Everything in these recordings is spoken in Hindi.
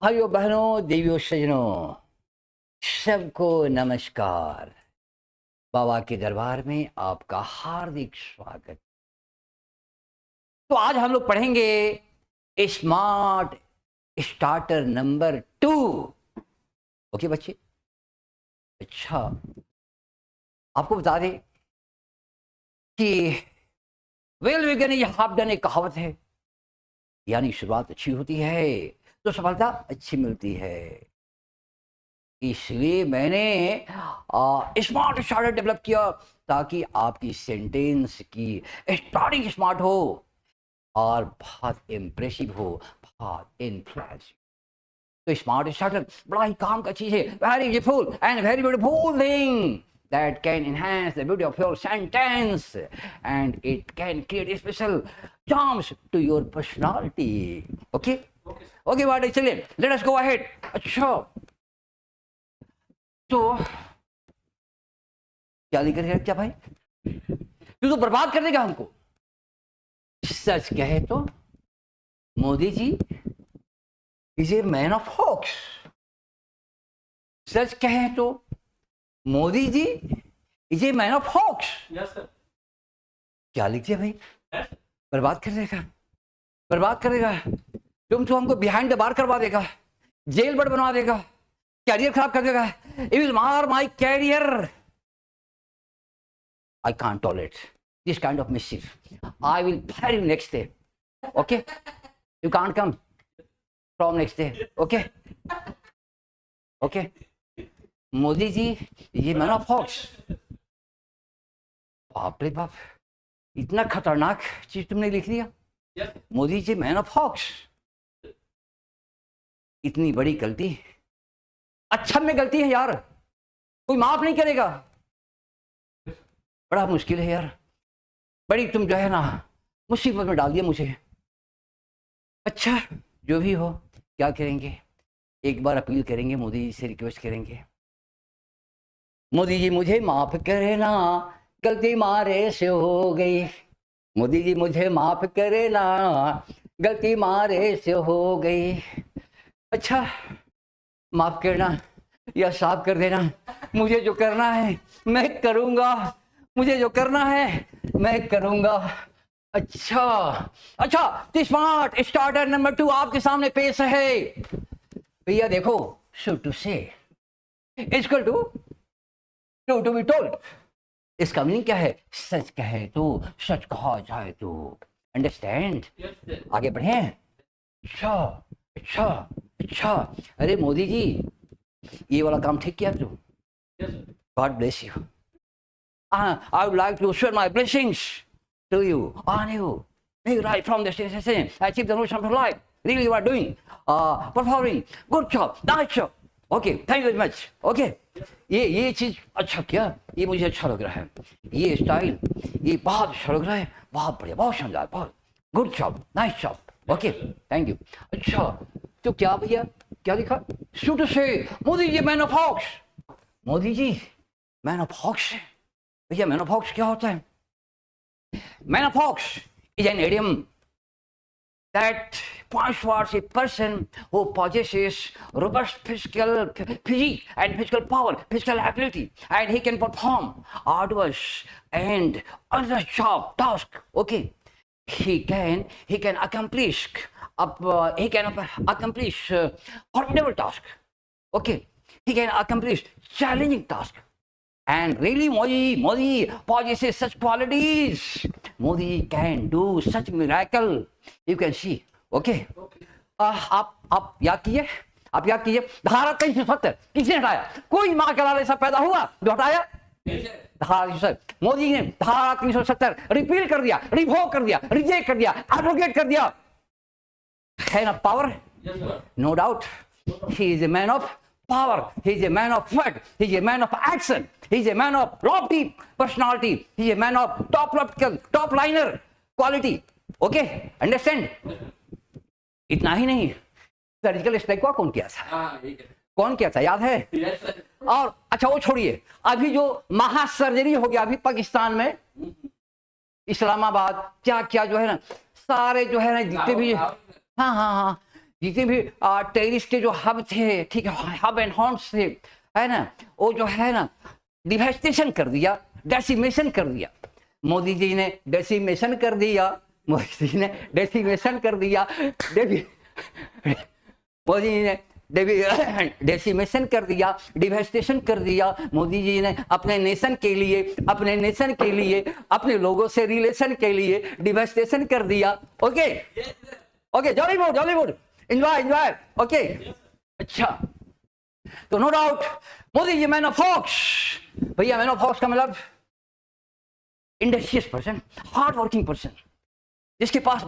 भाइयों बहनों देवियों सज्जनों सबको नमस्कार। बाबा के दरबार में आपका हार्दिक स्वागत। तो आज हम लोग पढ़ेंगे स्मार्ट स्टार्टर नंबर 2। ओके बच्चे, अच्छा आपको बता दें कि well begun is half done एक कहावत है, यानी शुरुआत अच्छी होती है तो सफलता अच्छी मिलती है। इसलिए मैंने स्मार्ट स्टार्टर डेवलप किया ताकि आपकी सेंटेंस की स्टार्टिंग स्मार्ट हो और बहुत इम्प्रेसिव हो, बहुत इन्फ्लुएंसिव। तो स्मार्ट स्टार्टर बड़ा ही काम का चीज है, very useful and very beautiful thing that can enhance the beauty of your sentence and it can create special charms to your personality. Okay, बात चलिए, let us go ahead. अच्छा तो क्या लेकर गया क्या भाई, तू तो बर्बाद कर देगा हमको। सच कहे तो Modi ji is a man of hawks. सच कहे तो Modi ji is a man of hawks. Yes sir. क्या लिख दिया भाई? बर्बाद कर देगा, बर्बाद करेगा। तुम तो हमको बिहाइंड द बार करवा देगा, जेल बर्ड बनवा देगा, कैरियर खराब कर देगा। It will mar my career. I can't tolerate this kind of mischief. I will fire you next day. Okay? You can't come from next day. Okay? Okay? Modi ji ये मैन ऑफ हॉक्स। बाप रे बाप, इतना खतरनाक चीज तुमने लिख दिया। Modi ji man of hawks, इतनी बड़ी गलती। अच्छा में गलती है यार, कोई माफ नहीं करेगा। बड़ा मुश्किल है यार, बड़ी तुम जो है ना मुसीबत में डाल दिया मुझे। अच्छा जो भी हो, क्या करेंगे, एक बार अपील करेंगे, मोदी जी से रिक्वेस्ट करेंगे, मोदी जी मुझे माफ करे ना, गलती मारे से हो गई। मोदी जी मुझे माफ करे ना, गलती मारे से हो गई। अच्छा माफ करना या साफ कर देना, मुझे जो करना है मैं करूंगा, मुझे जो करना है मैं करूंगा। अच्छा अच्छा, तो स्मार्ट स्टार्टर नंबर 2 आपके सामने पेश है। भैया देखो, सो टू से इक्वल टू बी टोल्ड। इसका मीनिंग क्या है? सच कहे तो, सच कहा जाए तो। अंडरस्टैंड? आगे बढ़े। अच्छा अच्छा अच्छा, अरे मोदी जी ये वाला काम ठीक किया तू। God bless you. I would like to share my blessings to you, on you. May you rise from the station, achieve the notion of life. Really you are doing, performing, good job, nice job. Okay, thank you very much. Okay, ये चीज अच्छा किया, ये मुझे अच्छा लग रहा है, ये स्टाइल ये बहुत अच्छा लग रहा है, बहुत बढ़िया, बहुत शानदार, बहुत good job, nice job. Okay thank you. अच्छा तो क्या भैया, क्या लिखा? शूट से Modi ji man of hawks. Modi ji man of hawks. भैया मैन ऑफ हॉक्स क्या होता है? Man of hawks is an idiom that points towards a person who possesses robust physique and physical power, physical ability, and he can perform arduous and other job task. Okay, he can accomplish formidable task. Okay, he can accomplish challenging task. And really Modi possesses such qualities. Modi can do such miracle. You can see. Okay. आप याद कीजिए, धारा 370 किसने हटाया? कोई माँ के लाल ऐसा पैदा हुआ जो हटाया? धारा 370 मोदी ने धारा 370 रिपील कर दिया, रिवोक कर दिया, रिजेक्ट कर दिया, एब्रोगेट कर दिया। है ना power? No doubt he is a man of power. He is a man of word. He is a man of action. He is a man of lofty personality. He is a man of top liner quality. Okay, understand? इतना ही नहीं, सर्जिकल स्ट्राइक को कौन किया था? कौन किया था याद है? और अच्छा वो छोड़िए, अभी जो महासर्जरी हो गया अभी पाकिस्तान में, इस्लामाबाद, क्या क्या जो है ना सारे जो है ना जितने भी, हाँ जितने भी टेररिस्ट के जो हब थे, ठीक है, हब एंड हॉर्न्स थे, है ना, वो जो है ना डिवास्टेशन कर दिया, डेसिमेशन कर दिया। मोदी जी ने डेसिमेशन कर दिया, मोदी जी ने डेसिमेशन कर दिया, मोदी जी ने डेसिमेशन कर दिया, डिवास्टेशन कर दिया। मोदी जी ने अपने नेशन के लिए, अपने लोगों से रिलेशन के लिए डिवास्टेशन कर दिया। ओके ओके, जॉलीवुड एंजॉय ओके। अच्छा, तो no doubt Modi ji man of fox. भैया मैन ऑफ फॉक्स का मतलब industrious person, hard working person, जिसके पास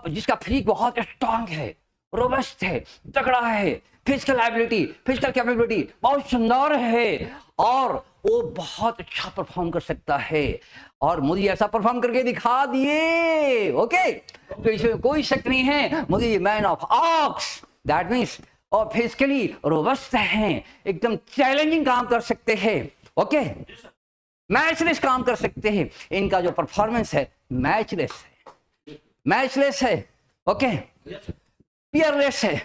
जिसका फिजिक बहुत स्ट्रांग है, रोबस्ट है, तगड़ा है, फिजिकल एबिलिटी, फिजिकल कैपेबिलिटी बहुत शानदार है, और वो बहुत अच्छा परफॉर्म कर सकता है। और मोदी ऐसा परफॉर्म करके दिखा दिए। ओके, तो इसमें कोई शक नहीं है, Modi man of aux, that means और फिजिकली रोबस्ट हैं, एकदम चैलेंजिंग काम कर सकते हैं। ओके, मैचलेस काम कर सकते हैं। इनका जो परफॉर्मेंस है मैचलेस है। ओके, पियरलेस है,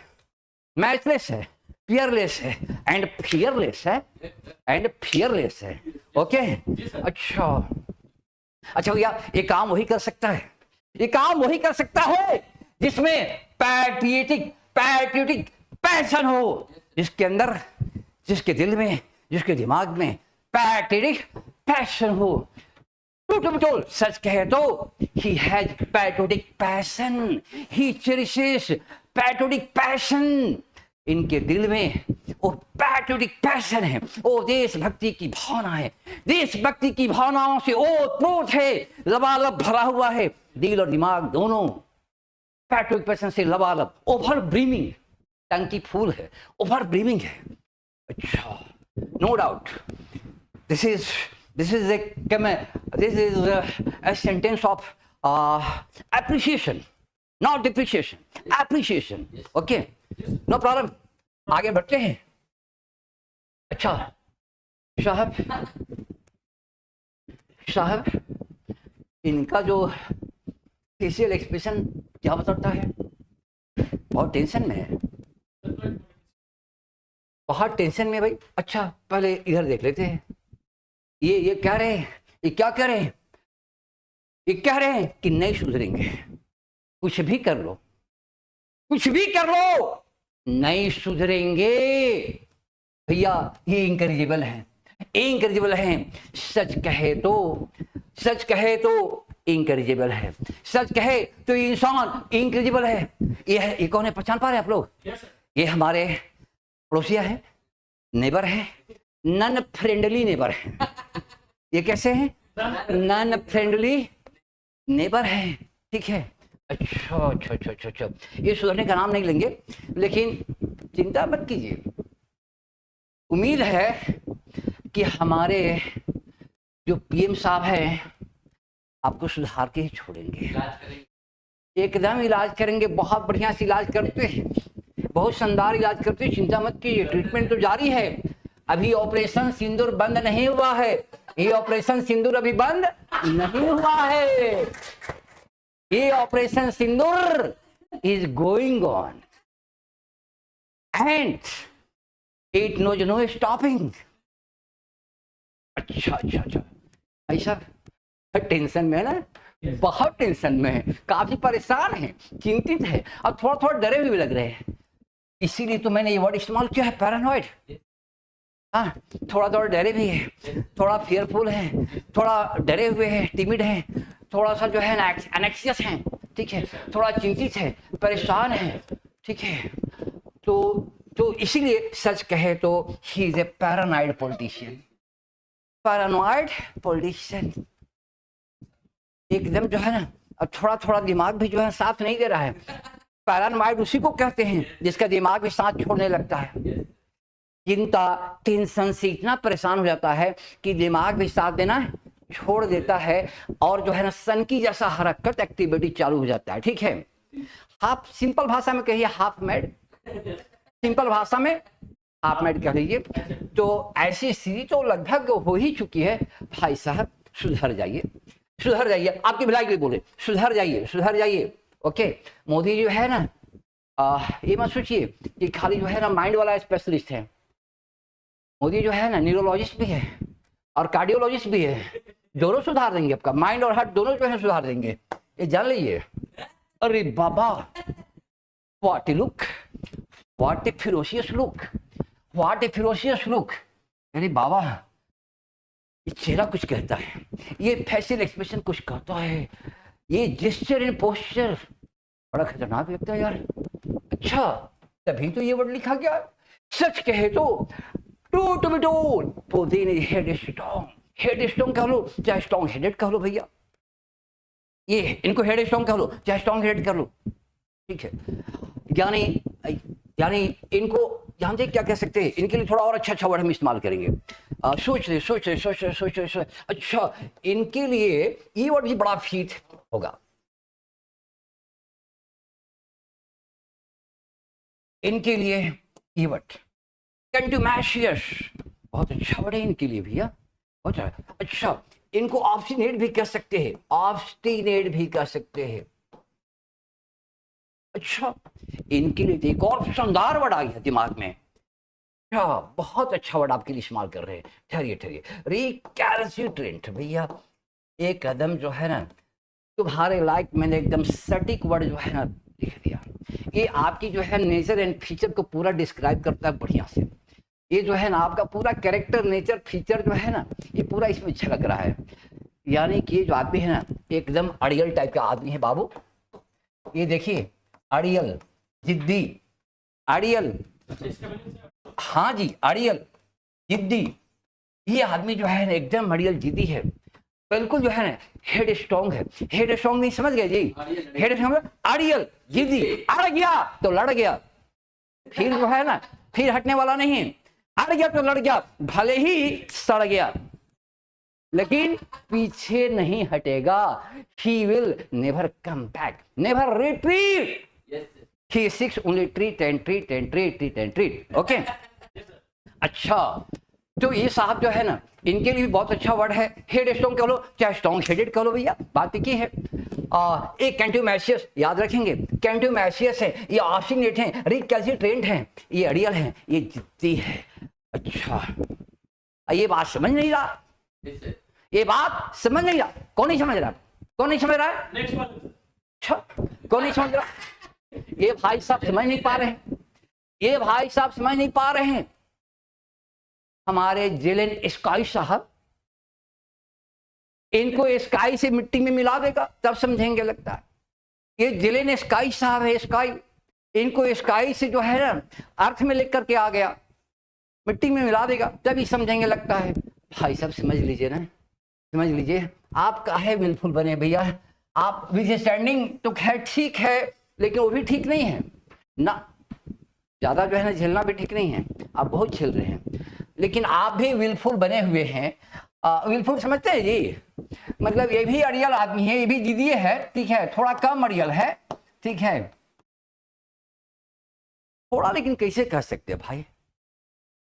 मैचलेस है, पियरलेस है एंड फियरलेस है। ओके, अच्छा भैया, ये काम वही कर सकता है, जिसमें पैट्रियोटिक पैशन हो, जिसके अंदर, जिसके दिल में, जिसके दिमाग में पैट्रियोटिक पैशन हो। सच कहे तो he has patriotic passion, he cherishes patriotic passion। इनके दिल में वो पैट्रियोटिक पैशन है, वो देशभक्ति की भावना है, देशभक्ति की भावनाओं से ओतप्रोत है, लबालब भरा हुआ है, दिल और दिमाग दोनों पैट्रियोटिक पैशन से लबालब, ओवर ब्रीमिंग, टंकी फूल है, ओवर ब्रीमिंग है। अच्छा, no doubt this is a sentence of appreciation, not depreciation, appreciation। okay, no problem, आगे बढ़ते हैं। अच्छा साहब, इनका जो फेशियल एक्सप्रेशन क्या बताता है? बहुत टेंशन में है, बहुत टेंशन में भाई। अच्छा, पहले इधर देख लेते हैं, ये क्या रहे, ये क्या कह रहे हैं? ये कह रहे हैं कि नहीं सुधरेंगे, कुछ भी कर लो, नहीं सुधरेंगे। भैया ये इनकरेजिबल है, सच कहे तो इनकरेजिबल है, सच कहे तो इंसान इनकरेजिबल है। ये कौन है, पहचान पा रहे हैं आप लोग? ये हमारे पड़ोसिया है, नेबर है, नॉन फ्रेंडली नेबर है। ये कैसे हैं? नॉन फ्रेंडली नेबर है, ठीक है। अच्छा, ये सुधरने का नाम नहीं लेंगे, लेकिन चिंता मत कीजिए, उम्मीद है कि हमारे जो पीएम साहब हैं आपको सुधार के ही छोड़ेंगे, एकदम इलाज करेंगे, बहुत बढ़िया से इलाज करते हैं, बहुत शानदार इलाज करते हैं, चिंता मत कीजिए, ट्रीटमेंट तो जारी है। अभी ऑपरेशन सिंदूर बंद नहीं हुआ है, ये ऑपरेशन सिंदूर अभी बंद नहीं हुआ है, ये operation Sindoor is going on and it knows no stopping. अच्छा, ऐसा टेंशन में है ना, बहुत टेंशन में है, काफी परेशान है, चिंतित है, और थोड़ा डरे हुए भी लग रहे हैं। इसीलिए तो मैंने ये वर्ड इस्तेमाल किया है, पैरानॉइड। हाँ, थोड़ा डरे भी है, थोड़ा फियरफुल है, थोड़ा डरे हुए हैं, टिमिड हैं, थोड़ा सा जो है ना एनेक्सियस हैं, ठीक है, थोड़ा चिंतित है, परेशान है, ठीक है। तो इसीलिए सच कहे तो ही इज ए पैरानॉइड पॉलिटिशियन। एकदम जो है ना, अब थोड़ा दिमाग भी जो है साथ नहीं दे रहा है। पैरानॉइड उसी को कहते हैं जिसका दिमाग भी साथ छोड़ने लगता है, चिंता टेंशन से इतना परेशान हो जाता है कि दिमाग भी साथ देना छोड़ देता है, और जो है ना सनकी जैसा हरकत एक्टिविटी चालू हो जाता है, ठीक है। हाफ, सिंपल भाषा में कहिए हाफ मैड, सिंपल भाषा में हाफ मैड कह लीजिए। तो ऐसी स्थिति तो लगभग हो ही चुकी है। भाई साहब सुधर जाइए, आपकी भलाई के लिए बोले, सुधर जाइए। ओके, मोदी जो है ना ये मत सोचिए कि खाली जो है ना माइंड वाला स्पेशलिस्ट है। मोदी जो है ना न्यूरोलॉजिस्ट भी है और कार्डियोलॉजिस्ट भी है, दोनों सुधार देंगे आपका माइंड और हार्ट, दोनों जो है सुधार देंगे, ये जान लीजिए। अरे बाबा, what a look, what a ferocious look, what a ferocious look. अरे बाबा, ये चेहरा कुछ कहता है, ये फेशियल एक्सप्रेशन कुछ कहता है, ये जेस्चर एंड पोस्चर बड़ा खतरनाक लगता है यार। अच्छा, तभी तो ये वर्ड लिखा गया। सच कहे तो to be told, Putin is headstrong कह लो चाहे स्ट्रॉन्ग हेडेड कह लो भैया, ये इनको हेड स्ट्रॉन्ग कह लो चाहे स्ट्रॉन्ग हेडेड कर लो, ठीक है। यानी इनको जानते क्या कह सकते हैं, इनके लिए थोड़ा और अच्छा वर्ड हम इस्तेमाल करेंगे। सोच रहे। अच्छा, इनके लिए ये वर्ड भी बड़ा फीट होगा। इनके लिए ये वर्ड कंट्यूमेशियस, बहुत अच्छा वर्ड है इनके लिए भैया, बहुत अच्छा। इनको ऑब्स्टिनेट भी कह सकते हैं, ऑब्स्टिनेट भी कह सकते हैं। अच्छा, इनके लिए एक और शानदार वर्ड आ गया दिमाग में। अच्छा, बहुत अच्छा वर्ड आपके लिए इस्तेमाल कर रहे हैं। ठहरिए, रिकैल्सिट्रेंट भैया, एक कदम जो है ना तुम्हारे लाइक मैंने एकदम सटीक वर्ड जो है ना लिख दिया। ये आपकी जो है नेचर एंड फीचर को पूरा डिस्क्राइब करता है बढ़िया से। ये जो है ना आपका पूरा कैरेक्टर, नेचर, फीचर जो है ना ये पूरा इसमें झलक रहा है। यानी कि ये जो आदमी है ना एकदम अड़ियल टाइप का आदमी है बाबू। ये देखिए, अड़ियल, जिद्दी, अड़ियल, हाँ जी, अड़ियल, जिद्दी। ये आदमी जो है ना एकदम अड़ियल, जिद्दी है, बिल्कुल जो है ना हेड स्ट्रॉन्ग है। हेड स्ट्रॉन्ग नहीं समझ गए जी, हेड स्ट्रॉन्ग, अड़ियल, जिद्दी, अड़ गया तो लड़ गया, फिर जो है ना फिर हटने वाला नहीं, अड़ गया तो लड़ गया, भले ही सड़ गया लेकिन पीछे नहीं हटेगा। He will never come back, never retreat. Yes, he seeks only treat and treat and treat, treat and treat. Okay? अच्छा, तो ये साहब जो है ना इनके लिए भी बहुत अच्छा वर्ड है। हेड स्ट्रॉन्ग कह लो चाहे स्ट्रॉन्ग हेडेड कह लो भैया, बात की है। एक कंट्यूमेशियस याद रखेंगे, कंट्यूमेशियस है, ये ऑब्स्टिनेट है, रिकैल्सिट्रेंट है, ये अड़ियल है, ये जिद्दी है। अच्छा, ये बात समझ नहीं रहा, ये बात समझ नहीं रहा, कौन नहीं समझ रहा, कौन नहीं समझ रहा है? अच्छा, कौन नहीं समझ रहा? ये भाई साहब समझ नहीं पा रहे हैं, ये भाई साहब समझ नहीं पा रहे हैं। हमारे जेलेन स्काई साहब इनको स्काई से मिट्टी में मिला देगा तब समझेंगे लगता है। ये जेलेन स्काई साहब है, स्काई, इनको स्काई से जो है ना अर्थ में लेकर के आ गया, मिट्टी में मिला देगा तभी समझेंगे लगता है। भाई साहब समझ लीजिए ना, समझ लीजिए। आप काहे विलफुल बने भैया, आप विद स्टैंडिंग तो खैर ठीक है लेकिन वो भी ठीक नहीं है ना, ज़्यादा जो है ना झेलना भी ठीक नहीं है, आप बहुत झेल रहे हैं लेकिन आप भी विलफुल बने हुए हैं। विलफुल समझते हैं जी, मतलब ये भी अड़ियल आदमी है, ये भी जिद्दी है, ठीक है, थोड़ा कम अड़ियल है, ठीक है थोड़ा, लेकिन कैसे कह सकते हैं भाई,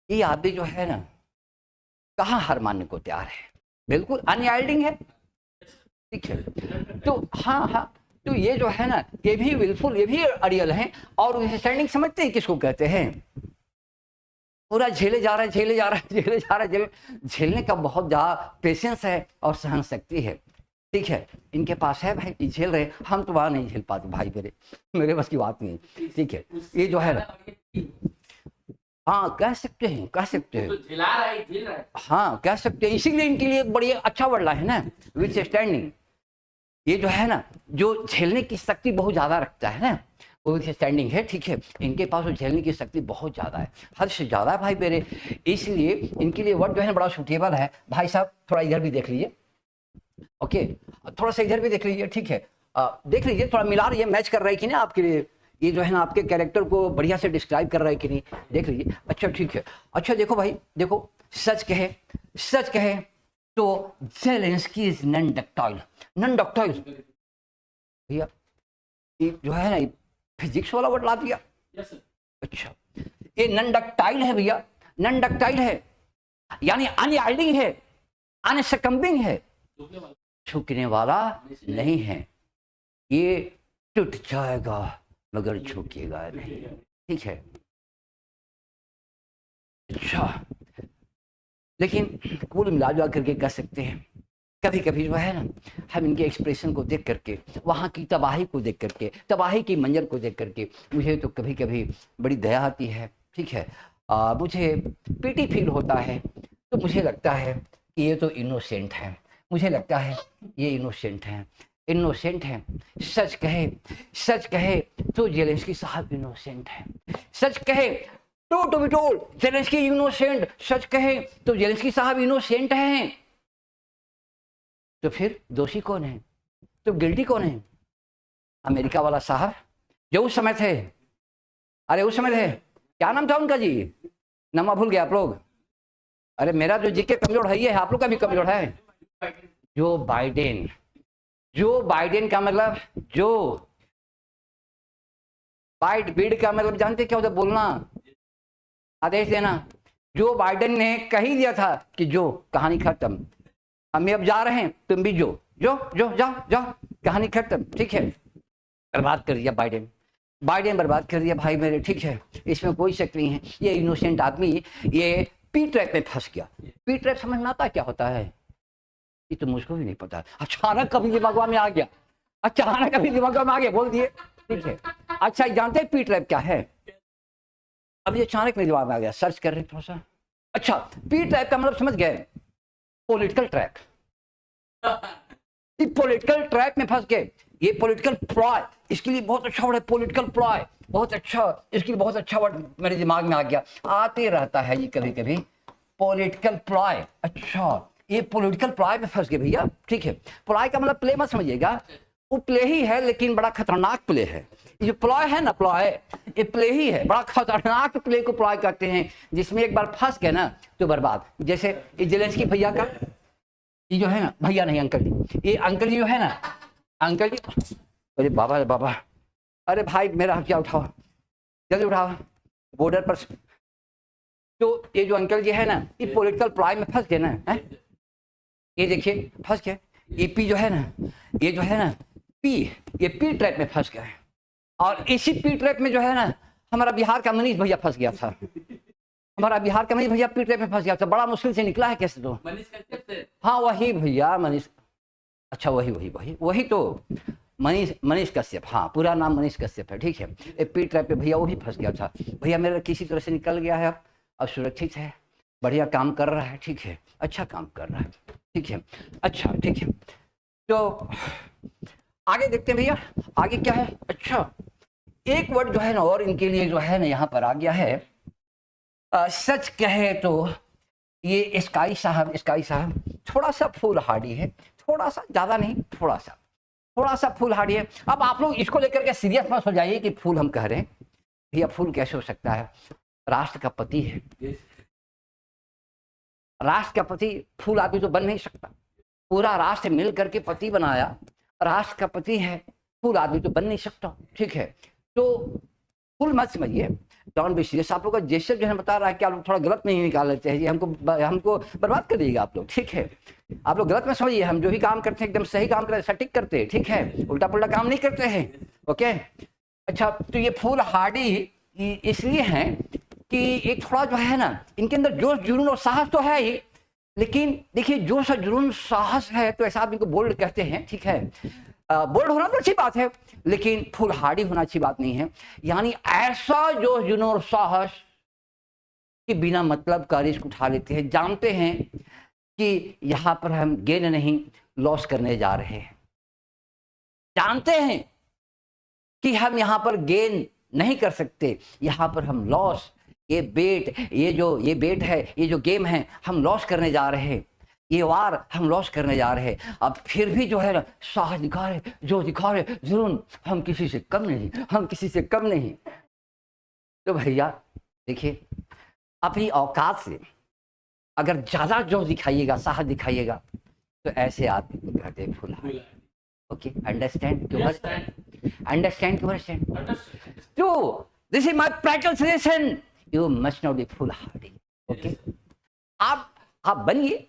ये आदमी जो है ना कहाँ हार मानने को तैयार है, बिल्कुल अनयाल्डिंग है, ठीक है। तो हाँ, तो ये जो है ना ये भी विलफुल, ये भी अड़ियल हैं और स्टैंडिंग समझते हैं किसको कहते हैं। पूरा झेले जा रहा है, झेलने का बहुत ज़्यादा पेशेंस है और सहन शक्ति है, ठीक है, इनके पास है भाई, झेल रहे। हम तो वहाँ नहीं झेल पाते भाई, मेरे बस की बात नहीं, ठीक है। ये जो है ना, हाँ कह सकते हैं तो झेल रहा है, हाँ कह सकते हैं, इसीलिए इनके लिए बड़ी अच्छा वर्ड है ना विथ स्टैंडिंग। ये जो है ना जो झेलने की शक्ति बहुत ज़्यादा रखता है ना, वो स्टैंडिंग है, ठीक है, इनके पास वो झेलने की शक्ति बहुत ज़्यादा है, हद से ज़्यादा है भाई मेरे, इसलिए इनके लिए वर्ड जो है ना बड़ा सूटेबल है। भाई साहब थोड़ा इधर भी देख लीजिए, ओके, थोड़ा सा इधर भी देख लीजिए, ठीक है, देख लीजिए, थोड़ा मिला रही है, मैच कर रहा है कि नहीं आपके लिए, ये जो है ना आपके कैरेक्टर को बढ़िया से डिस्क्राइब कर रहा है कि नहीं, देख लीजिए। अच्छा ठीक है, अच्छा देखो भाई, देखो, सच कहे तो ज़ेलेंस्की इज नॉन डक्टाइल भैया, ये जो है ना फिजिक्स वाला वर्ड ला दिया। अच्छा, ये नॉन डक्टाइल है भैया, नॉन डक्टाइल है यानी अनयील्डिंग है, अनसकम्बिंग है, झुकने वाला नहीं है, ये टूट जाएगा मगर झुकिएगा नहीं, ठीक है। अच्छा, लेकिन कुल मिला जुला करके कह सकते हैं कभी कभी जो है ना, हम इनके एक्सप्रेशन को देख करके, वहाँ की तबाही को देख करके, तबाही की मंजर को देख करके मुझे तो कभी कभी बड़ी दया आती है, ठीक है। मुझे पीटी फील होता है, तो मुझे लगता है कि ये तो इनोसेंट है, मुझे लगता है ये इनोसेंट हैं, इनोसेंट हैं। सच कहे तो जेलेंस्की साहब इनोसेंट हैं, सच कहे to be told Zelensky innocent, सच कहे तो जेलेंस्की साहब इनोसेंट हैं। तो फिर दोषी कौन है, तो गिल्टी कौन है? अमेरिका वाला साहब जो उस समय थे, अरे उस समय थे, क्या नाम था उनका जी, नाम भूल गया आप लोग। अरे मेरा जो जीके कमजोर है, ये है, आप लोग का भी कमजोर है। जो बाइडेन, जो बाइडेन का मतलब, जो बाइट बीड का मतलब जानते क्या होता, बोलना, आदेश देना। जो बाइडेन ने कही दिया था कि जो कहानी खत्म, हम अब जा रहे हैं, तुम भी जो जो जो जाओ जाओ, कहानी खत्म, ठीक है। बर्बाद कर दिया बाइडेन, बाइडेन बर्बाद कर दिया भाई मेरे, ठीक है, इसमें कोई शक नहीं है। ये इनोसेंट आदमी ये पी ट्रैप में फंस गया। पी ट्रैप समझ में आता क्या होता है? ये तो मुझको भी नहीं पता, अचानक कभी दिमाग में आ गया, अचानक कभी दिमाग में आ गया, बोल दिए, ठीक है। अच्छा जानते हैं पी ट्रैप क्या है? अभी अचानक मेरे दिमाग में आ गया, सर्च कर रहे थोड़ा सा। अच्छा, पी ट्रैप का मतलब समझ गए, पॉलिटिकल ट्रैप। पॉलिटिकल ट्रैप में फंस गए, ये पॉलिटिकल प्लॉय, इसके लिए बहुत अच्छा वर्ड है पॉलिटिकल प्लॉय, बहुत अच्छा, इसके लिए बहुत अच्छा वर्ड मेरे दिमाग में आ गया, आते रहता है ये कभी कभी, पॉलिटिकल प्लॉय। अच्छा, ये पॉलिटिकल प्लॉय में फंस गए भैया, ठीक है। प्लॉय का मतलब प्ले मत समझिएगा, वो प्ले ही है लेकिन बड़ा खतरनाक प्ले है। ये जो प्लॉय है ना, प्लॉय ये प्ले ही है, बड़ा खतरनाक प्ले को प्लॉय करते हैं, जिसमें एक बार फंस गए ना तो बर्बाद। जैसे जेलेंस्की भैया का, ये जो है ना, भैया नहीं अंकल जी, ये अंकल जी जो है ना, अंकल जी, अरे बाबा बाबा, अरे भाई मेरा क्या उठाओ, जल्दी उठाओ, बॉर्डर पर। तो ये जो अंकल जी है ना, ये पॉलिटिकल प्लॉय में फंस गए ना, है? ये देखिए फंस गए, ये पी जो है ना, ये जो है ना पी, ये पी ट्रैप में फंस गए। और इसी पी ट्रैप में जो है ना, हमारा बिहार का मनीष भैया फंस गया था, हमारा बिहार का मनीष भैया पी ट्रैप में फंस गया था, बड़ा मुश्किल से निकला है कैसे। तो हाँ वही भैया मनीष, अच्छा वही वही वही वही तो मनीष कश्यप, हाँ पूरा नाम मनीष कश्यप है, ठीक है। एक पी ट्रैप पे भैया वो भी फंस गया था, भैया मेरा किसी तरह से निकल गया है, अब सुरक्षित है, बढ़िया काम कर रहा है, ठीक है, अच्छा काम कर रहा है, ठीक है। अच्छा ठीक है, तो आगे देखते हैं भैया, आगे क्या है। अच्छा, एक वर्ड जो है ना और इनके लिए जो है ना यहाँ पर आ गया है, सच कहे तो ये स्काई साहब थोड़ा सा फूल हार्डी है, थोड़ा सा, ज्यादा नहीं, थोड़ा सा फूल हार्डी है। अब आप लोग इसको लेकर के सीरियस मत हो जाइए कि फूल हम कह रहे हैं, भैया फूल कैसे हो सकता है, राष्ट्र का पति है, राष्ट्र का पति फूल आदमी तो बन नहीं सकता, पूरा राष्ट्र मिल करके पति बनाया, राष्ट्र का पति है, फूल आदमी तो बन नहीं सकता, ठीक है। तो फूल मत समझिए, डोंट बी सीरियस। आप लोग का जेस्चर जो है बता रहा है कि आप लोग थोड़ा गलत नहीं निकाल लेते हैं जी, हमको बर्बाद कर दीजिएगा आप लोग, ठीक है। आप लोग गलत में समझिए, हम जो भी काम करते हैं एकदम सही काम करते हैं, सटीक करते हैं, ठीक है, उल्टा पुल्टा काम नहीं करते हैं, ओके। अच्छा, तो ये फूल हार्डी इसलिए हैं कि एक थोड़ा जो है ना, इनके अंदर जोश जुनून और साहस तो है ही, लेकिन देखिए जोश और जुनून साहस है तो ऐसा आदमी को बोल्ड कहते हैं, ठीक है। बोल्ड होना तो अच्छी बात है, लेकिन फुल हार्डी होना अच्छी बात नहीं है। यानी ऐसा जोश जुनून और साहस कि बिना मतलब का रिस्क उठा लेते हैं, जानते हैं कि यहाँ पर हम गेन नहीं लॉस करने जा रहे हैं, जानते हैं कि हम यहाँ पर गेन नहीं कर सकते, यहाँ पर हम लॉस, ये बेट है, ये जो गेम है हम लॉस करने जा रहे हैं, ये वार हम लॉस करने जा रहे हैं। अब फिर भी जो है ना साहस दिखा रहे, जो दिखा रहे जुनून, हम किसी से कम नहीं, हम किसी से कम नहीं। तो भैया देखिए, अपनी औकात से अगर ज्यादा जो दिखाइएगा, साहस दिखाइएगा, तो ऐसे आदमी को कहते हैं फुल हार्डी, ओके। अंडरस्टैंड क्यों, अंडरस्टैंड क्यों, अंडरस्टैंड। तो this is my practical suggestion, you must not be full Hardy, okay. आप बनिए,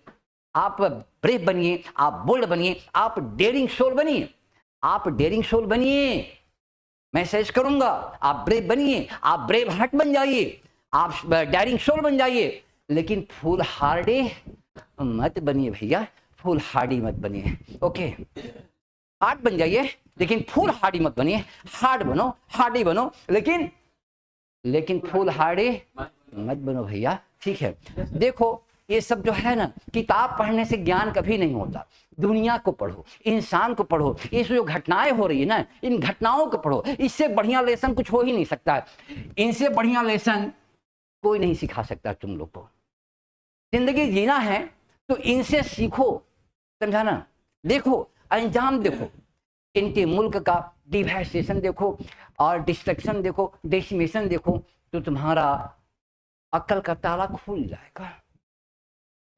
आप ब्रेव बनिए, आप बोल्ड बनिए, आप डेयरिंग सोल बनिए, आप डेयरिंग सोल बनिए, मैं सजेस्ट करूंगा आप ब्रेव बनिए, आप ब्रेव हार्ट बन जाइए, आप डेयरिंग सोल बन जाइए, लेकिन फूल हार्डी मत बनिए भैया, फूल हार्डी मत बनिए। ओके, हार्ड बन जाइए लेकिन फूल हार्डी मत बनिए। हार्ड बनो, हार्डी बनो, लेकिन फूल हार्डी मत बनो भैया, ठीक है। देखो ये सब जो है ना, किताब पढ़ने से ज्ञान कभी नहीं होता। दुनिया को पढ़ो, इंसान को पढ़ो, ये जो घटनाएं हो रही है ना, इन घटनाओं को पढ़ो। इससे बढ़िया लेसन कुछ हो ही नहीं सकता है। इनसे बढ़िया लेसन कोई नहीं सिखा सकता तुम लोग को। जिंदगी जीना है तो इनसे सीखो, समझा ना। देखो अंजाम देखो, इनके मुल्क का डिवास्टेशन देखो और डिस्ट्रक्शन देखो, डेसिमेशन देखो, तो तुम्हारा अक्ल का ताला खुल जाएगा।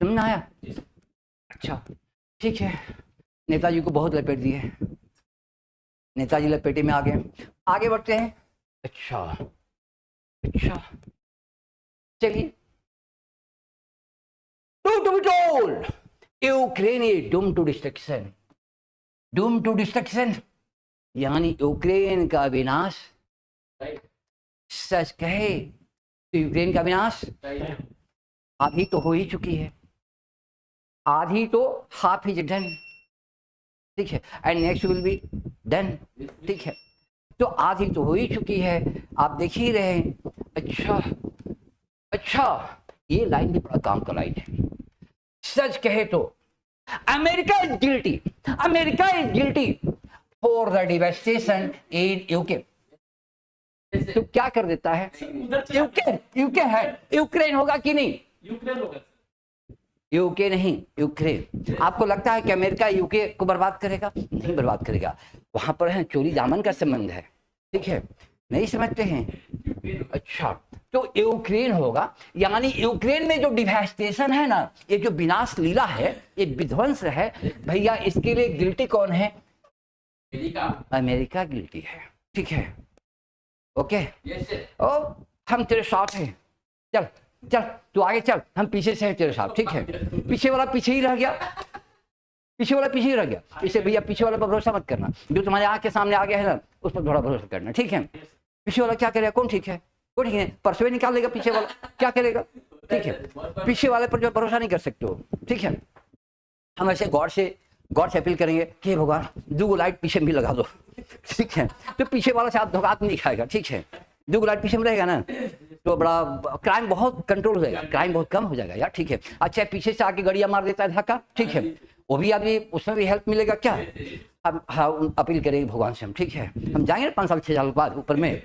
समझ में आया? अच्छा ठीक है, नेताजी को बहुत लपेट दिए, नेताजी लपेटे में आ गए, आगे बढ़ते हैं। अच्छा चलिए, to be told, Ukraine is doomed to destruction, doomed to destruction, यानी यूक्रेन का विनाश। सच कहे तो यूक्रेन का विनाश आधी तो हो ही चुकी है, आधी तो हाफ इज डन, ठीक है, and next will be done, ठीक है। तो आधी तो हो ही चुकी है, आप देख ही रहे हैं। अच्छा ये लाइन भी बड़ा काम का लाइन है। सच कहे तो America is guilty for the devastation in UK. तो क्या कर देता है? यूके है, यूक्रेन होगा कि नहीं? यूक्रेन होगा। यूके नहीं, यूक्रेन। आपको लगता है कि अमेरिका यूके को बर्बाद करेगा? नहीं बर्बाद करेगा। वहां पर है चोरी दामन का संबंध है, ठीक है, नहीं समझते हैं? अच्छा तो यूक्रेन होगा, यानी यूक्रेन में जो डिवास्टेशन है ना, ये जो विनाश लीला है, ये विध्वंस है भैया, इसके लिए गिल्टी कौन है? अमेरिका गिल्टी है, ठीक है। ओके ओ हम तेरे साथ हैं, चल चल तू आगे चल, हम पीछे से हैं तेरे साथ, ठीक है। पीछे वाला पीछे ही रह गया, पीछे वाला पीछे ही रह गया। इसे भैया पीछे वाले पर भरोसा मत करना, जो तुम्हारे आँख के सामने आ गया है ना, उस पर थोड़ा भरोसा करना, ठीक है। पीछे वाला क्या करेगा? कौन ठीक है? कोई ठीक है, परसों निकाल देगा पीछे वाला, क्या करेगा? ठीक है, पीछे वाले पर जो भरोसा नहीं कर सकते हो, ठीक है। हम ऐसे गॉड से अपील करेंगे कि भगवान 2 लाइट पीछे भी लगा दो, ठीक है। तो पीछे वाला से आप धोखा नहीं खाएगा, ठीक है। 2 लाइट पीछे में रहेगा ना, तो बड़ा क्राइम बहुत कंट्रोल हो जाएगा, क्राइम बहुत कम हो जाएगा यार, ठीक है। अच्छा पीछे से आके गड़िया मार देता है धक्का, ठीक है, वो भी अभी उसमें भी हेल्प मिलेगा क्या? अब हाँ अपील करेंगे भगवान से हम, ठीक है। हम जाएंगे 5 साल 6 साल बाद ऊपर में,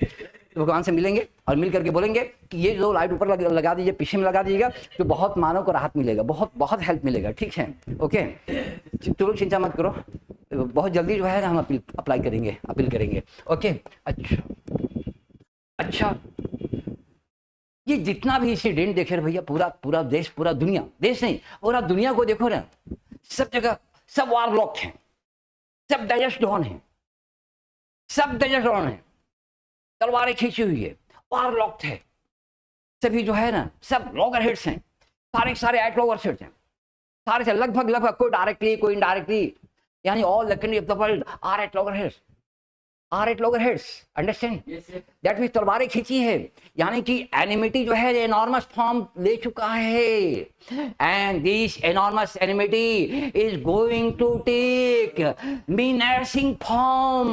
तो भगवान से मिलेंगे और मिल करके बोलेंगे कि ये 2 लाइट ऊपर लगा दीजिए, पीछे में लगा दीजिएगा, तो बहुत मानव को राहत मिलेगा, बहुत हेल्प मिलेगा, ठीक है। ओके तो लोग चिंता मत करो, बहुत जल्दी जो है ना हम अपील करेंगे। ओके अच्छा ये जितना भी इंसिडेंट देखे भैया, पूरा देश, पूरा दुनिया, देश नहीं पूरा दुनिया को देखो ना, सब जगह सब वारलॉक हैं, सब डेजर्ट डॉन है, तलवारें खींची हुई है, वारलॉक है, सभी जो है ना सब लॉगर हेड्स हैं, सारे एट लॉगर हेड्स हैं, सारे से लगभग कोई डायरेक्टली कोई इनडायरेक्टली, यानी all the country of the world are at loggerheads, understand that means तलवारें खींची है, यानी कि एनिमिटी जो है एनॉर्मस फॉर्म ले चुका है, and this enormous enmity is going to take menacing form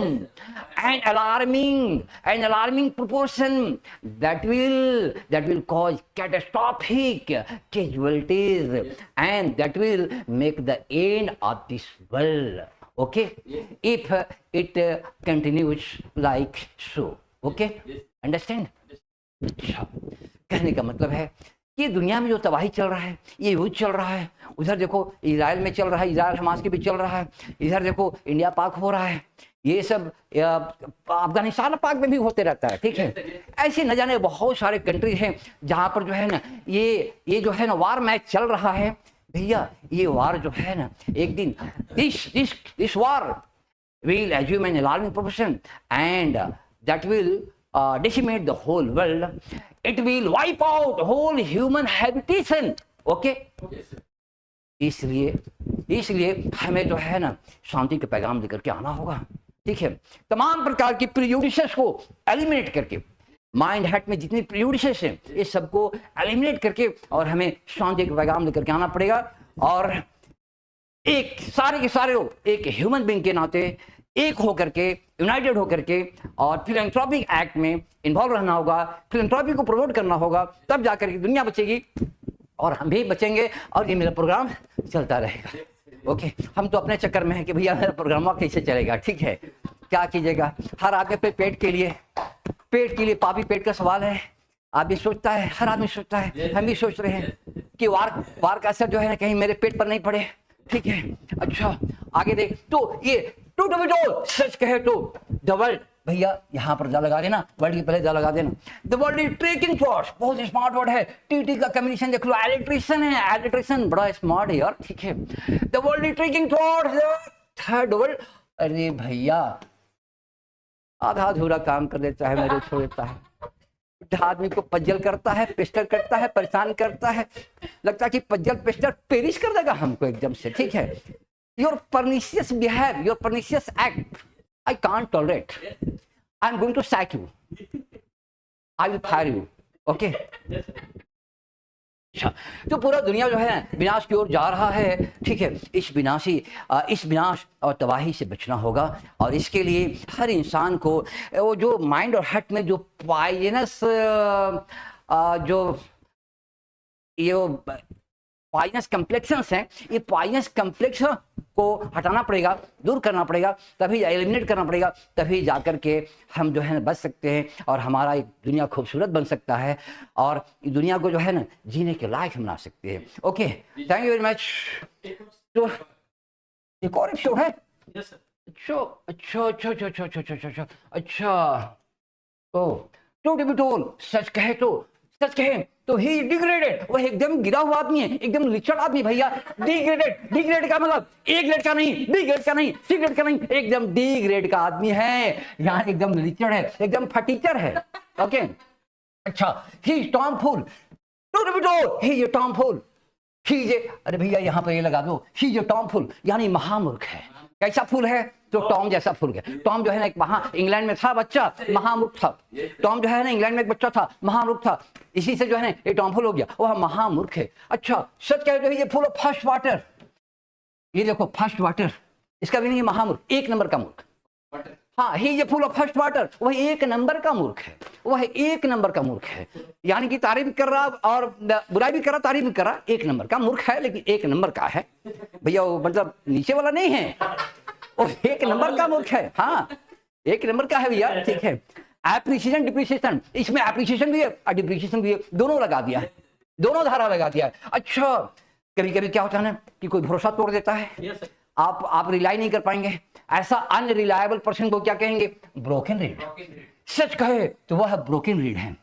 and alarming proportion that will cause catastrophic casualties and that will make the end of this world. Okay, if it continues like so. Okay, understand? अच्छा कहने का मतलब है कि दुनिया में जो तबाही चल रहा है, ये युद्ध चल रहा है, उधर देखो इजराइल में चल रहा है, इजराइल हमास के भी चल रहा है, इधर देखो इंडिया पाक हो रहा है, ये सब अफगानिस्तान पाक में भी होते रहता है, ठीक है। ऐसे न जाने बहुत सारे कंट्री हैं जहाँ पर जो है ना ये जो है ना वार मैच चल रहा है भैया। ये वार जो है ना एक दिन this war will assume an alarming proportion and that will decimate the whole world. It will wipe out whole human habitation. Okay? इसलिए हमें जो है ना शांति का पैगाम लेकर के आना होगा, ठीक है, तमाम प्रकार की प्रिजुडिसेस को एलिमिनेट करके, माइंड हेड में जितनी प्रिजुडिसेस हैं ये सबको एलिमिनेट करके और हमें शांति का पैगाम लेकर के आना पड़ेगा। और एक सारे के सारे लोग एक ह्यूमन बीइंग के नाते एक होकर के, यूनाइटेड होकर के और फिलैंथ्रोपिक एक्ट में इन्वॉल्व रहना होगा, फिलैंथ्रोपी को प्रमोट करना होगा, तब जाकर के दुनिया बचेगी और हम भी बचेंगे और ये मेरा प्रोग्राम चलता रहेगा। ओके, हम तो अपने चक्कर में है कि भैया मेरा प्रोग्राम कैसे चलेगा, ठीक है, क्या कीजिएगा, हर आदमी पे पेट के लिए पापी पेट का सवाल है। आदमी सोचता है, हर आदमी सोचता है, हम भी सोच रहे हैं कि वार का असर जो है कहीं मेरे पेट पर नहीं पड़े, ठीक है। अच्छा आगे देख, तो ये टू टू बी टोल्ड, सच कहे तो द वर्ल्ड, भैया यहाँ पर जा लगा देना, वर्ल्ड के पहले जा लगा देना, the world is trekking force, बहुत स्मार्ट वर्ड है। टीटी का कम्युनिकेशन देख लो, इलेक्ट्रिशियन है, इलेक्ट्रिशियन बड़ा स्मार्ट है यार, ठीक है। The world is trekking force, third world, अरे भैया आधा अधूरा काम कर देता है, मेरे छोड़ देता है, आदमी को पज्जल करता है, पेस्टर करता है, परेशान करता है, लगता है कि पज्जल पेस्टर पेरिश कर देगा हमको एकदम से, ठीक है। Your pernicious behave, your pernicious act, I can't tolerate. I'm going to sack you. I will fire you. Okay? अच्छा, तो पूरा दुनिया जो है विनाश की ओर जा रहा है, ठीक है। इस विनाश और तबाही से बचना होगा और इसके लिए हर इंसान को वो जो माइंड और हार्ट में जो पॉइजनस पॉइजनस कम्प्लेक्शंस हैं, ये पॉइजनस कम्प्लेक्शन को हटाना पड़ेगा, दूर करना पड़ेगा, तभी एलिमिनेट करना पड़ेगा, तभी जाकर के हम जो है ना बच सकते हैं और हमारा एक दुनिया खूबसूरत बन सकता है और दुनिया को जो है ना जीने के लायक बना सकते हैं। Okay, thank you very much. तो एक और एपिसोड है? अच्छा तो टू बी टोल्ड, सच कहे तो ही डिग्रेडेड, वो एकदम गिरा हुआ आदमी है, एकदम लिचड़ आदमी भैया। डिग्रेड का मतलब एक ग्रेड का नहीं, बी ग्रेड का नहीं, सी ग्रेड का नहीं, एकदम डी ग्रेड का आदमी है, यहाँ एकदम लिचड़ है, एकदम फटीचर है। ओके, अच्छा, ही टॉमफुल, ही टॉमफुल, अरे भैया यहाँ पर ये लगा दो, ही जो टॉमफुल यानी महामूर्ख है। कैसा फूल है? तो टॉम जैसा फूल है। टॉम जो है ना एक इंग्लैंड में था बच्चा, महामूर्ख था। टॉम जो है ना इंग्लैंड में एक बच्चा था, महामूर्ख था, इसी से जो है ना ये टॉम फूल हो गया, वह महामूर्ख है। अच्छा, सच कहे तो ये फूल फर्स्ट वाटर, ये देखो फर्स्ट वाटर, इसका भी नहीं महामूर्ख, एक नंबर का मूर्ख। हाँ, ही ये फूल ऑफ फर्स्ट वाटर, वह एक नंबर का मूर्ख है, वह एक नंबर का मूर्ख है, यानी कि तारीफ भी कर रहा और बुराई भी कर रहा, तारीफ भी कर रहा, एक नंबर का मूर्ख है, लेकिन एक नंबर का है भैया, वो मतलब नीचे वाला नहीं है, वो एक नंबर का मूर्ख है। हाँ, एक नंबर का है भैया, ठीक है। एप्रिसिएशन डिप्रिसिएशन, इसमें एप्रिसिएशन भी है और डिप्रिसिएशन भी है, दोनों लगा दिया है, दोनों धारा लगा दिया है। अच्छा, कभी कभी क्या होता है ना कि कोई भरोसा तोड़ देता है, आप रिलाई नहीं कर पाएंगे, ऐसा अनरिलायबल पर्सन को क्या कहेंगे? Broken read. सच कहे तो वह ब्रोकन रीड है।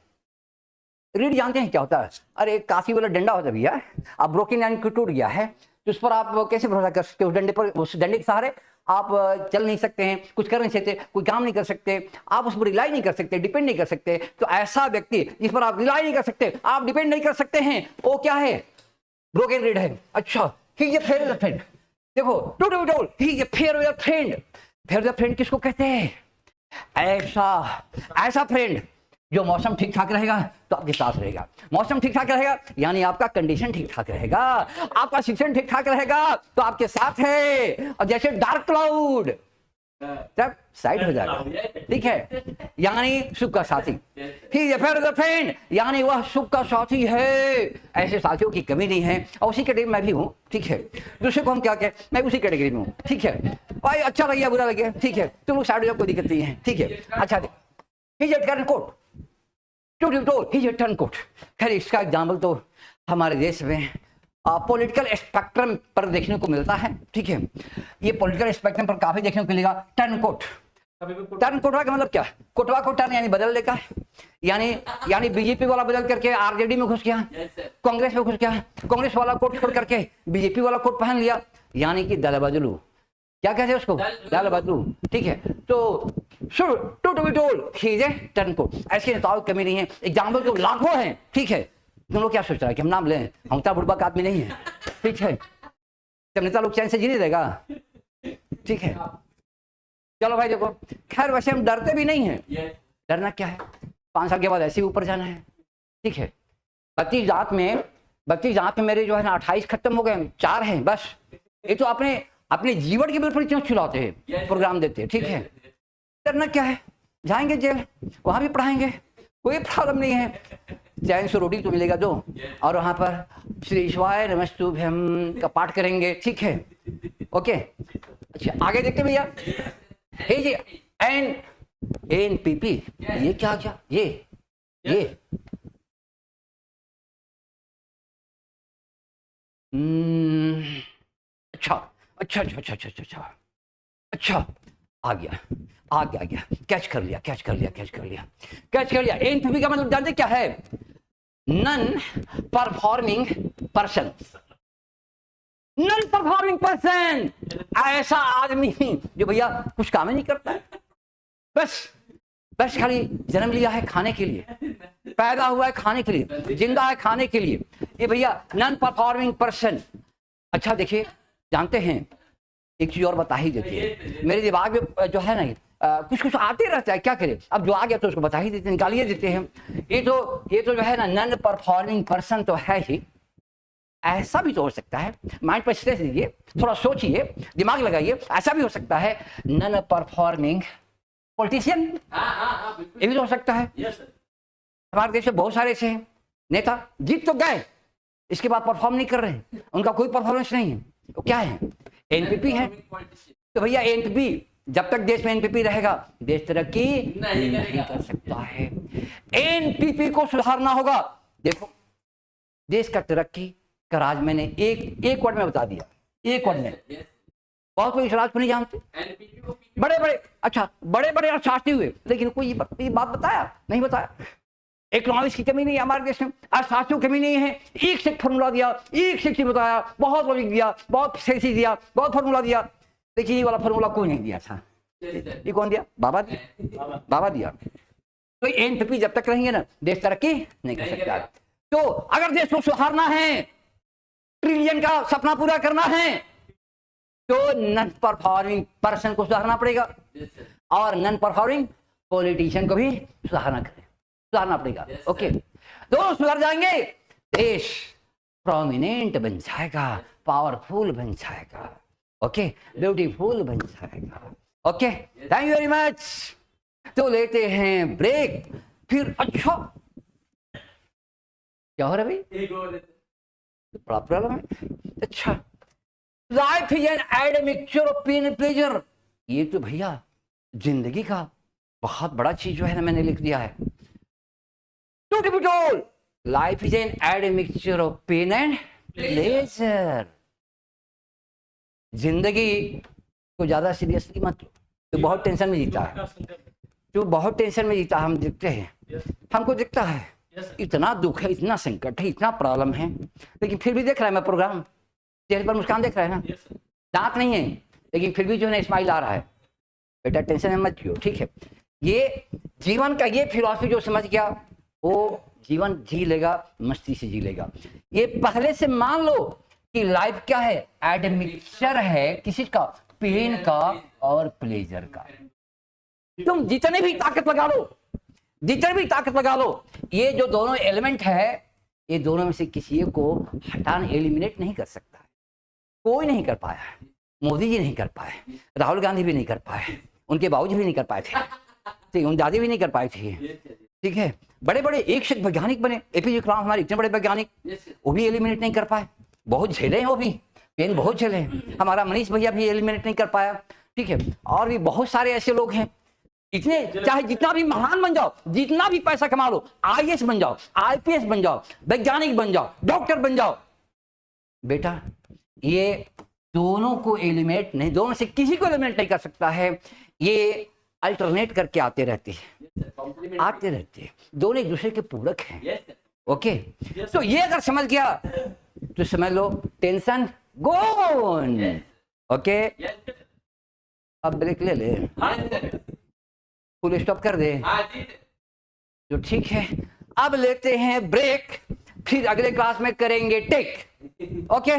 रीड जानते हैं क्या होता है? अरे एक काफी वाला डंडा होता है भैया, अब ब्रोकन यानी कि टूट गया है, तो उस पर आप कैसे भरोसा कर सकते हो? उस डंडे पर, उस डंडे के सहारे आप चल नहीं सकते हैं, कुछ कर नहीं सकते, कोई काम नहीं कर सकते, आप उस पर रिलाई नहीं कर सकते, डिपेंड नहीं कर सकते। तो ऐसा व्यक्ति जिस पर आप रिलाई नहीं कर सकते, आप डिपेंड नहीं कर सकते हैं, वो क्या है? ब्रोकन रीड है। अच्छा, ये फ्रेंड देखो, to be told, he fair your friend. Fair your friend किसको कहते हैं? ऐसा फ्रेंड जो मौसम ठीक ठाक रहेगा तो आपके साथ रहेगा, मौसम ठीक ठाक रहेगा यानी आपका कंडीशन ठीक ठाक रहेगा, आपका सिचुएशन ठीक ठाक रहेगा तो आपके साथ है। और जैसे डार्क क्लाउड तब साइड हो जाएगा, ठीक है, यानी सुख का साथी। ही फ्रेंड यानी वह सुख का साथी है, ऐसे साथियों की कमी नहीं है और उसी कैटेगरी में भी हूँ, ठीक है। दूसरे को हम क्या कहें, मैं उसी कैटेगरी में हूँ, ठीक है। भाई अच्छा लगे बुरा लगे, ठीक है, तुम लोग साइड हो जाओ, कोई दिक्कत नहीं है, ठीक है। अच्छा, टर्न कोट, खैर इसका एग्जाम्पल तो हमारे देश में पॉलिटिकल स्पेक्ट्रम पर देखने को मिलता है, ठीक है। ये पॉलिटिकल स्पेक्ट्रम पर काफी देखने को मिलेगा। टर्न कोट, टर्न कोटवा का मतलब क्या? कोटवा को टर्न यानी बदल देगा, यानी बीजेपी वाला बदल करके आरजेडी में घुस गया, कांग्रेस में घुस गया, कांग्रेस वाला कोट छोड़ करके बीजेपी वाला कोट पहन लिया, यानी कि दल बदलू, क्या कहते हैं उसको? दल बदलू, ठीक है। तो to be told, he is turncoat. ऐसे नेताओं की कमी नहीं है, एग्जाम्पल तो लाखों हैं, ठीक है। तुम लोग क्या सोच रहा है कि हम नाम लें? हम तो बुढ़बा का आदमी नहीं है, ठीक है। जब नेता लोग चैन से जी नहीं देगा, ठीक है। चलो भाई देखो, खैर वैसे हम डरते भी नहीं हैं, डरना क्या है, 5 साल के बाद ऐसे ही ऊपर जाना है, ठीक है। 32 दांत में मेरे जो है ना 28 खत्म हो गए, 4 हैं बस। ये तो अपने जीवन के बिल्कुल क्यों खिलाते हैं, प्रोग्राम देते हैं, ठीक है। डरना क्या है, जाएंगे जेल, वहां भी पढ़ाएंगे, कोई प्रॉब्लम नहीं है, चैन से रोटी तो मिलेगा दो, और वहां पर श्री शिवाय नमस्तुभ्यम का पाठ करेंगे, ठीक है, ओके। अच्छा आगे देखते भैया, हे जी NPP, ये क्या ये अच्छा अच्छा अच्छा अच्छा अच्छा अच्छा अच्छा, आ गया, कैच कर लिया। NPP का मतलब जानते क्या है, नन परफॉर्मिंग पर्सन। ऐसा आदमी जो भैया कुछ काम ही नहीं करता है, बस खाली जन्म लिया है खाने के लिए, पैदा हुआ है खाने के लिए, जिंदा है खाने के लिए, ये भैया नॉन परफॉर्मिंग पर्सन। अच्छा देखिए, जानते हैं एक चीज और बता ही देते हैं, मेरे दिमाग में जो है ना कुछ आते रहता है, क्या करें, अब जो आ गया तो उसको बता ही देते, निकालिए देते हैं। ये तो जो है ना नॉन परफॉर्मिंग पर्सन तो है ही, ऐसा भी तो हो सकता है, माइंड पर स्ट्रेस दीजिए, थोड़ा सोचिए, दिमाग लगाइए, ऐसा भी हो सकता है नॉन परफॉर्मिंग पॉलिटिशियन, ये भी तो हो सकता है। हमारे देश में बहुत सारे ऐसे हैं नेता, जीत तो गए, इसके बाद परफॉर्म नहीं कर रहे, उनका कोई परफॉर्मेंस नहीं है, तो क्या है, NPP है। तो भैया NPP, जब तक देश में NPP रहेगा देश तरक्की नहीं कर सकता है। NPP को सुधारना होगा। देखो देश का तरक्की का राज मैंने एक वर्ड में बता दिया, एक वर्ड में, बहुत लोग इस राज को नहीं जानते, बड़े अर्थशास्त्री हुए, लेकिन कोई ये बात नहीं बताया। इकोनॉमिक्स की कमी नहीं है हमारे देश में, अर्थशास्त्रियों की कमी नहीं है, एक से फॉर्मूला दिया, एक से बताया, बहुत लॉजिक दिया, बहुत सेंसी दिया, बहुत फॉर्मूला दिया, लेकिन ये वाला फॉर्मूला कोई नहीं दिया था। ये कौन दिया, बाबा दिया। तो NPP जब तक रहेंगे ना देश तरक्की नहीं कर सकता। तो अगर देश को सुधारना है, ट्रिलियन का सपना पूरा करना है, तो नॉन परफॉर्मिंग पर्सन को सुधारना पड़ेगा, और नॉन परफॉर्मिंग पॉलिटिशियन को भी सुधारना पड़ेगा। ओके, दोनों सुधर जाएंगे, देश प्रोमिनेंट बन जाएगा, पावरफुल बन जाएगा, ओके, ब्यूटीफुल बन जाएगा। Okay, thank you very much. तो लेते हैं ब्रेक, फिर अच्छा क्या हो रहा है भाई, बड़ा प्रॉब्लम है। अच्छा, life is an admixture of pain and pleasure, ये तो भैया जिंदगी का बहुत बड़ा चीज जो है ना मैंने लिख दिया है। To be told, life is an admixture of pain and pleasure. जिंदगी को ज्यादा सीरियसली मत लो, तो बहुत टेंशन में जीता है, तो बहुत टेंशन में जीता, हम देखते हैं, हमको दिखता है इतना दुख है, इतना संकट है, इतना प्रॉब्लम है, लेकिन फिर भी देख रहा है मैं प्रोग्राम, चेहरे पर मुस्कान देख रहा है ना, दांत नहीं है, लेकिन फिर भी जो है स्माइल आ रहा है। बेटा टेंशन में मत लियो, ठीक है। ये जीवन का ये फिलॉसफी जो समझ गया वो जीवन जी लेगा, मस्ती से जी लेगा। ये पहले से मान लो कि लाइफ क्या है, एडमिक्सचर है, किसी का, पेन का और प्लेजर का। तुम जितने भी ताकत लगा लो, ये जो दोनों एलिमेंट है, ये दोनों में से किसी को हटाना, एलिमिनेट नहीं कर सकता, कोई नहीं कर पाया, मोदी जी नहीं कर पाए, राहुल गांधी भी नहीं कर पाए, उनके बाबूजी भी नहीं कर पाए थे, ठीक, उन दादी भी नहीं कर पाए थे, ठीक है। बड़े बड़े एक से वैज्ञानिक बने, APJ कलाम हमारे इतने बड़े वैज्ञानिक, वो भी एलिमिनेट नहीं कर पाए, बहुत झेले हैं, वो भी पेन बहुत झेले हैं। हमारा मनीष भैया भी एलिमिनेट नहीं कर पाया, ठीक है। और भी बहुत सारे ऐसे लोग हैं, इतने, चाहे जितना भी महान बन जाओ, जितना भी पैसा कमा लो, IAS बन जाओ, IPS बन जाओ, वैज्ञानिक बन जाओ, डॉक्टर बन जाओ, बेटा ये दोनों को एलिमिनेट नहीं, दोनों से किसी को एलिमिनेट नहीं कर सकता है, ये अल्टरनेट करके आते रहते हैं, दोनों एक दूसरे के पूरक हैं। ओके, तो ये अगर समझ गया तो समझ लो टेंशन गोन। ओके, अब ब्रेक ले ले, फुल स्टॉप कर दे, तो ठीक है। अब लेते हैं ब्रेक, फिर अगले क्लास में करेंगे टेक। ओके,